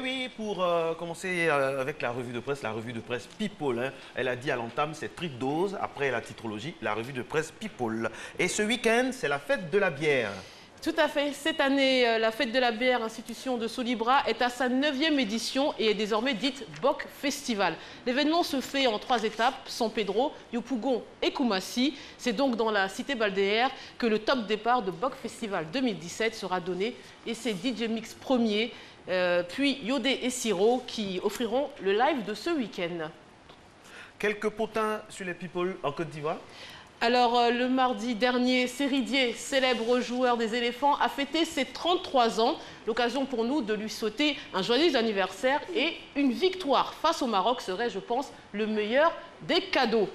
oui, pour commencer avec la revue de presse People. Hein. Elle a dit à l'entame, c'est Trick-Dose. Après la titrologie, la revue de presse People. Et ce week-end, c'est la fête de la bière. Tout à fait. Cette année, la Fête de la bière, institution de Solibra, est à sa 9e édition et est désormais dite Bock Festival. L'événement se fait en 3 étapes, San Pedro, Yopougon et Koumassi. C'est donc dans la cité balnéaire que le top départ de Bock Festival 2017 sera donné. Et c'est DJ Mix premier, puis Yodé et Siro qui offriront le live de ce week-end. Quelques potins sur les People en Côte d'Ivoire. Alors, le mardi dernier, Seridier, célèbre joueur des éléphants, a fêté ses 33 ans. L'occasion pour nous de lui souhaiter un joyeux anniversaire et une victoire face au Maroc serait, je pense, le meilleur des cadeaux.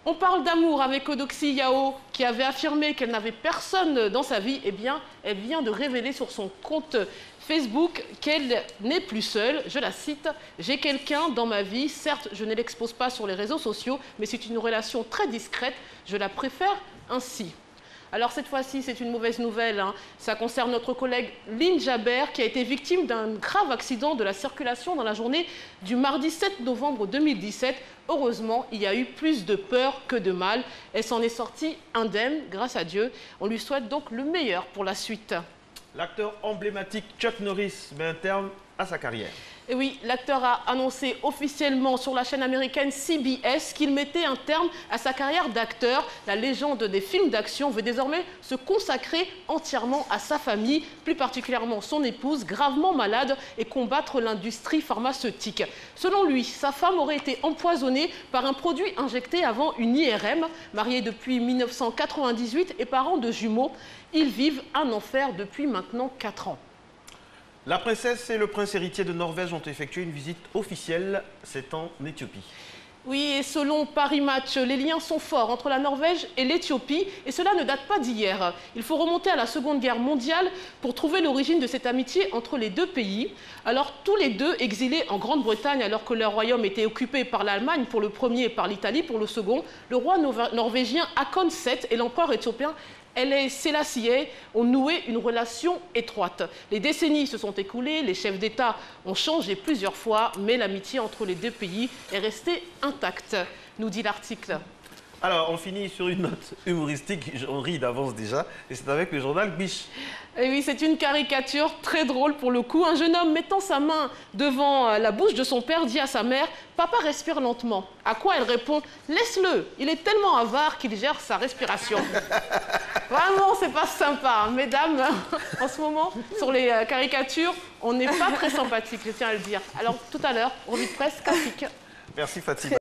On parle d'amour avec Odoxy Yao, qui avait affirmé qu'elle n'avait personne dans sa vie. Eh bien, elle vient de révéler sur son compte Facebook qu'elle n'est plus seule. Je la cite, « J'ai quelqu'un dans ma vie. Certes, je ne l'expose pas sur les réseaux sociaux, mais c'est une relation très discrète. Je la préfère ainsi. » Alors cette fois-ci, c'est une mauvaise nouvelle. Hein. Ça concerne notre collègue Lynn Jaber qui a été victime d'un grave accident de la circulation dans la journée du mardi 7 novembre 2017. Heureusement, il y a eu plus de peur que de mal. Elle s'en est sortie indemne, grâce à Dieu. On lui souhaite donc le meilleur pour la suite. L'acteur emblématique Chuck Norris met un terme à sa carrière. Et oui, l'acteur a annoncé officiellement sur la chaîne américaine CBS qu'il mettait un terme à sa carrière d'acteur. La légende des films d'action veut désormais se consacrer entièrement à sa famille, plus particulièrement son épouse, gravement malade, et combattre l'industrie pharmaceutique. Selon lui, sa femme aurait été empoisonnée par un produit injecté avant une IRM. Mariés depuis 1998 et parents de jumeaux, ils vivent un enfer depuis maintenant 4 ans. La princesse et le prince héritier de Norvège ont effectué une visite officielle, c'est en Éthiopie. Oui, et selon Paris Match, les liens sont forts entre la Norvège et l'Éthiopie, et cela ne date pas d'hier. Il faut remonter à la Seconde Guerre mondiale pour trouver l'origine de cette amitié entre les deux pays. Alors, tous les deux exilés en Grande-Bretagne, alors que leur royaume était occupé par l'Allemagne pour le premier et par l'Italie pour le second, le roi norvégien Hakon VII et l'empereur éthiopien Haile Selassie ont noué une relation étroite. Les décennies se sont écoulées, les chefs d'État ont changé plusieurs fois, mais l'amitié entre les deux pays est restée intacte, nous dit l'article. Alors, on finit sur une note humoristique, on rit d'avance déjà, et c'est avec le journal Biche. Et oui, c'est une caricature très drôle pour le coup. Un jeune homme mettant sa main devant la bouche de son père dit à sa mère « Papa respire lentement ». À quoi elle répond « Laisse-le, il est tellement avare qu'il gère sa respiration ». Vraiment, c'est pas sympa. Mesdames, en ce moment, sur les caricatures, on n'est pas très sympathique, je tiens à le dire. Alors, tout à l'heure, revue de presse classique. Merci Fatima.